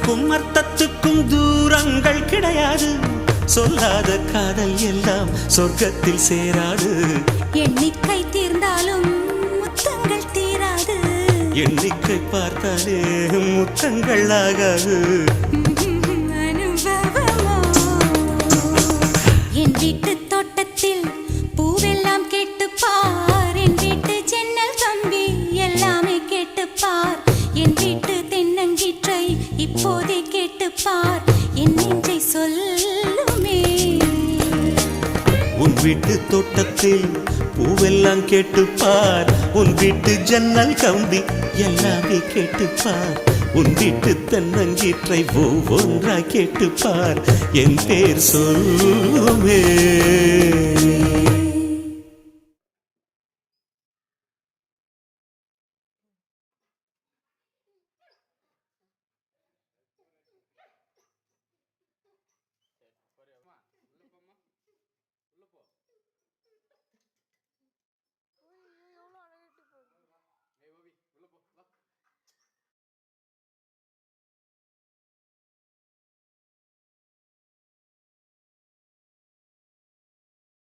அர்த்தத்துக்கும் அர்த்தத்துக்கும் தூரங்கள் கிடையாது. சொல்லாத காதல் எல்லாம் சொர்க்கத்தில் சேராது. எண்ணிக்கை தீர்ந்தாலும் முத்தங்கள் தீராது. எண்ணிக்கை பார்த்தாலே முத்தங்கள் ஆகாது. என் வீட்டு தோட்டத்தில் பூவெல்லாம் கேட்டுப்பார். என் வீட்டு ஜன்னல் கம்பி எல்லாமே கேட்டுப்பார். என் வீட்டு தென்னங்கீற்றை இப்போதே கேட்டுப்பார். என் நெஞ்சை சொல்லுமே. உன் வீட்டு தோட்டத்தில் பூவெல்லாம் கேட்டுப்பார். உன் வீட்டு ஜன்னல் கம்பி எல்லாமே கேட்டுப்பார். உன் வீட்டு தென்னங்கீற்றை ஒவ்வொன்றா கேட்டுப்பார். என் பேர் சொல்லுமே.